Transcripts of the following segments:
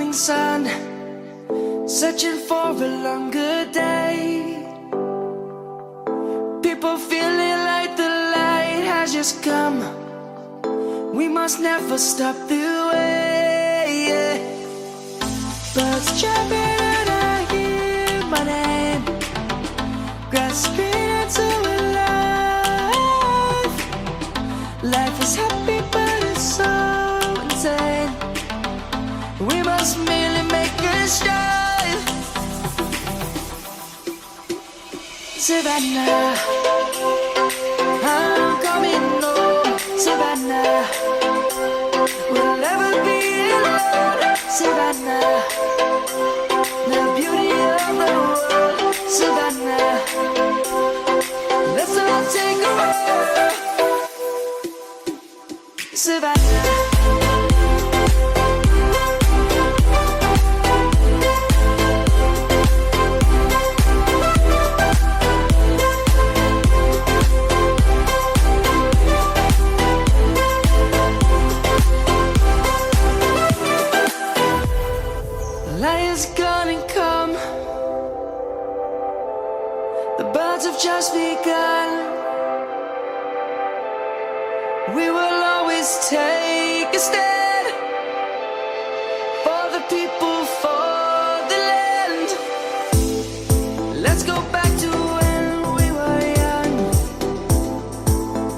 morning sun, searching for a longer day. People feeling like the light has just come. We must never stop the way. Birds chirping and I hear my name, grasping into life. Life is happy but it's so insane. We must merely make a strive. Savannah, I'm coming home. Savannah, we'll never be alone. Savannah, the beauty of the world. Savannah, let's all take a walk. Savannah. Lion's gonna come. The birds have just begun. We will always take a stand for the people, for the land. Let's go back to when we were young.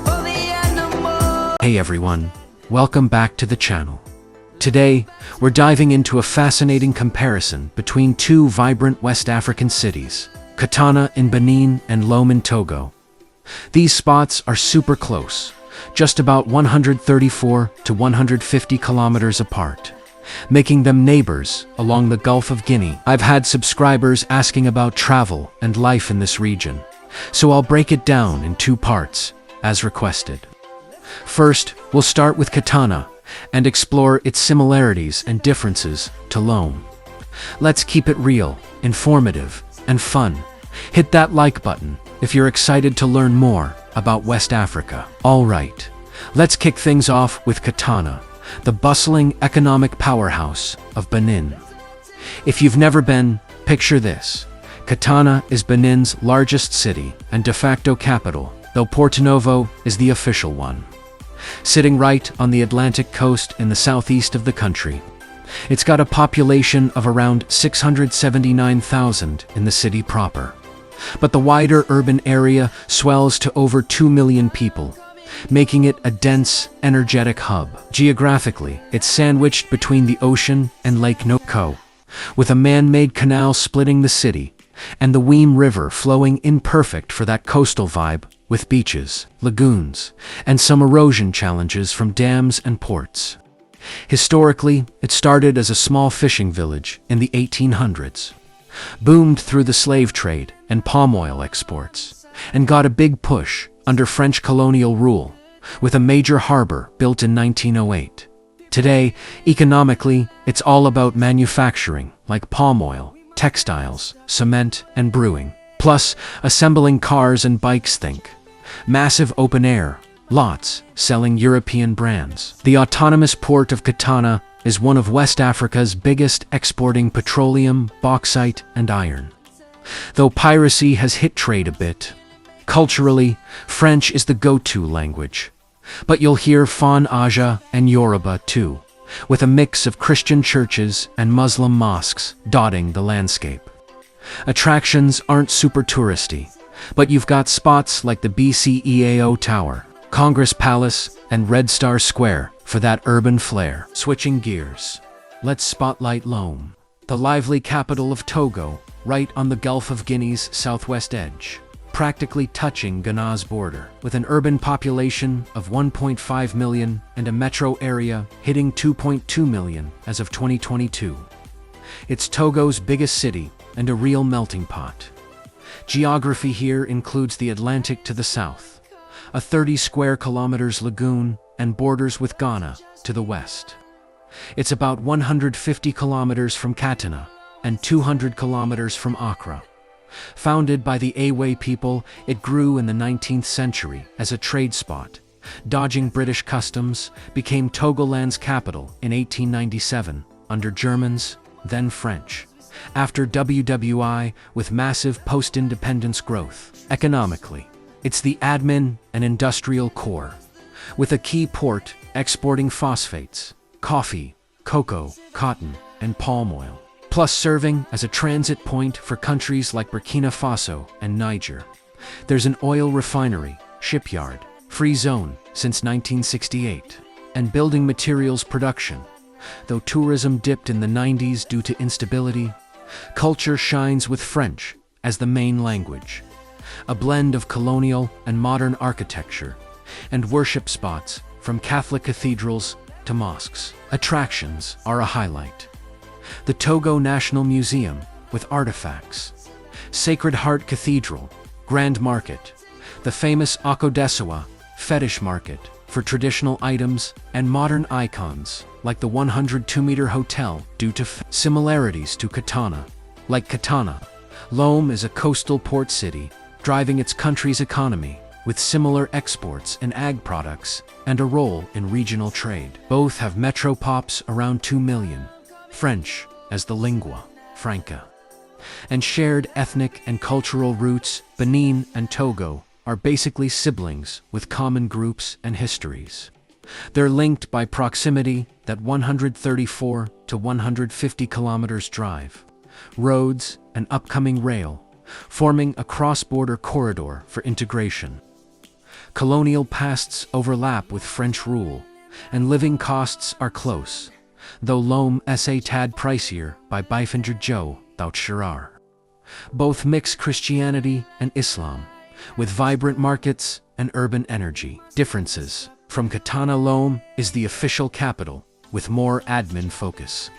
For the animals. Hey everyone, welcome back to the channel. Today, we're diving into a fascinating comparison between two vibrant West African cities, Katana in Benin and Lome in Togo. These spots are super close, just about 134 to 150 kilometers apart, making them neighbors along the Gulf of Guinea. I've had subscribers asking about travel and life in this region, so I'll break it down in two parts, as requested. First, we'll start with Katana and explore its similarities and differences to Lome. Let's keep it real, informative, and fun. Hit that like button if you're excited to learn more about West Africa. Alright, let's kick things off with Katana, the bustling economic powerhouse of Benin. If you've never been, picture this. Katana is Benin's largest city and de facto capital, though Porto Novo is the official one. Sitting right on the Atlantic coast in the southeast of the country. It's got a population of around 679,000 in the city proper. But the wider urban area swells to over 2 million people, making it a dense, energetic hub. Geographically, it's sandwiched between the ocean and Lake Noko, with a man-made canal splitting the city, and the Weem River flowing in perfect for that coastal vibe, with beaches, lagoons, and some erosion challenges from dams and ports. Historically, it started as a small fishing village in the 1800s, boomed through the slave trade and palm oil exports, and got a big push under French colonial rule, with a major harbor built in 1908. Today, economically, it's all about manufacturing, like palm oil, textiles, cement, and brewing, plus assembling cars and bikes. Think massive open-air lots selling European brands. The autonomous port of Katana is one of West Africa's biggest, exporting petroleum, bauxite, and iron. Though piracy has hit trade a bit, culturally, French is the go-to language. But you'll hear Fon Aja and Yoruba too, with a mix of Christian churches and Muslim mosques dotting the landscape. Attractions aren't super touristy, but you've got spots like the BCEAO Tower, Congress Palace, and Red Star Square for that urban flair. Switching gears, let's spotlight Lome, the lively capital of Togo, right on the Gulf of Guinea's southwest edge, practically touching Ghana's border, with an urban population of 1.5 million and a metro area hitting 2.2 million as of 2022. It's Togo's biggest city and a real melting pot. Geography here includes the Atlantic to the south, a 30 square kilometers lagoon, and borders with Ghana to the west. It's about 150 kilometers from Katana and 200 kilometers from Accra. Founded by the Awe people, it grew in the 19th century as a trade spot. Dodging British customs, became Togoland's capital in 1897 under Germans then French. After WWI, with massive post-independence growth. Economically, it's the admin and industrial core, with a key port exporting phosphates, coffee, cocoa, cotton, and palm oil, plus serving as a transit point for countries like Burkina Faso and Niger. There's an oil refinery, shipyard, free zone since 1968, and building materials production. Though tourism dipped in the 90s due to instability, culture shines with French as the main language. A blend of colonial and modern architecture, and worship spots from Catholic cathedrals to mosques. Attractions are a highlight. The Togo National Museum with artifacts, Sacred Heart Cathedral, Grand Market, the famous Akodesawa Fetish Market for traditional items and modern icons like the 102-meter hotel due to similarities to Katana. Like Katana, Lome is a coastal port city driving its country's economy with similar exports and ag products and a role in regional trade. Both have metropops around 2 million, French as the lingua franca, and shared ethnic and cultural roots. Benin and Togo are basically siblings with common groups and histories. They're linked by proximity, that 134 to 150 kilometers drive, roads, and upcoming rail, forming a cross-border corridor for integration. Colonial pasts overlap with French rule, and living costs are close, though Lome is a tad pricier by Bifinger Joe Shirar. Both mix Christianity and Islam, with vibrant markets and urban energy. Differences. From Katana, Lome is the official capital, with more admin focus.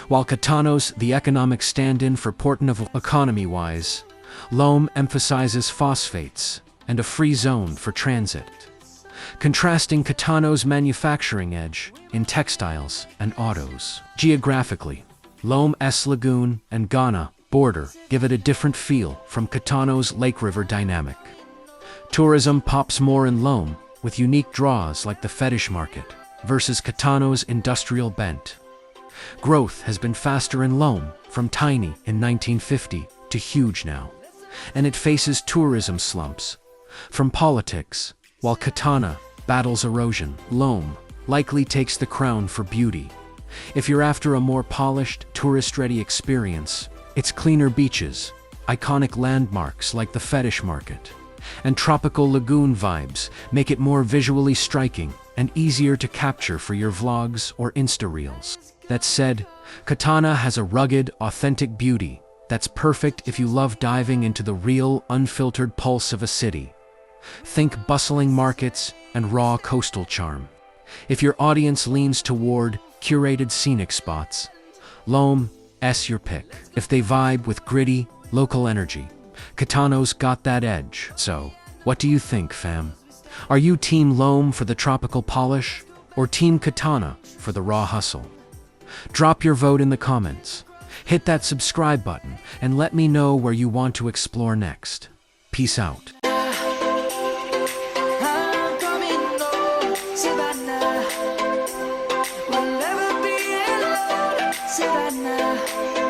While Katano's the economic stand-in for Porto-Novo. Economy-wise, Lome emphasizes phosphates and a free zone for transit, contrasting Katano's manufacturing edge in textiles and autos. Geographically, Lome's lagoon and Ghana border give it a different feel from Katano's Lake River dynamic. Tourism pops more in Lome, with unique draws like the fetish market, versus Katano's industrial bent. Growth has been faster in Lome, from tiny in 1950 to huge now, and it faces tourism slumps. From politics, while Katana battles erosion, Lome likely takes the crown for beauty. If you're after a more polished, tourist-ready experience, its cleaner beaches, iconic landmarks like the fetish market, and tropical lagoon vibes make it more visually striking and easier to capture for your vlogs or Insta Reels. That said, Katana has a rugged, authentic beauty that's perfect if you love diving into the real, unfiltered pulse of a city. Think bustling markets and raw coastal charm. If your audience leans toward curated scenic spots, Lome's your pick. If they vibe with gritty, local energy, Katano's got that edge. So, what do you think, fam? Are you Team Lome for the tropical polish, or Team Katana for the raw hustle? Drop your vote in the comments. Hit that subscribe button and let me know where you want to explore next. Peace out. I'm coming home, Savannah. We'll never be alone, Savannah.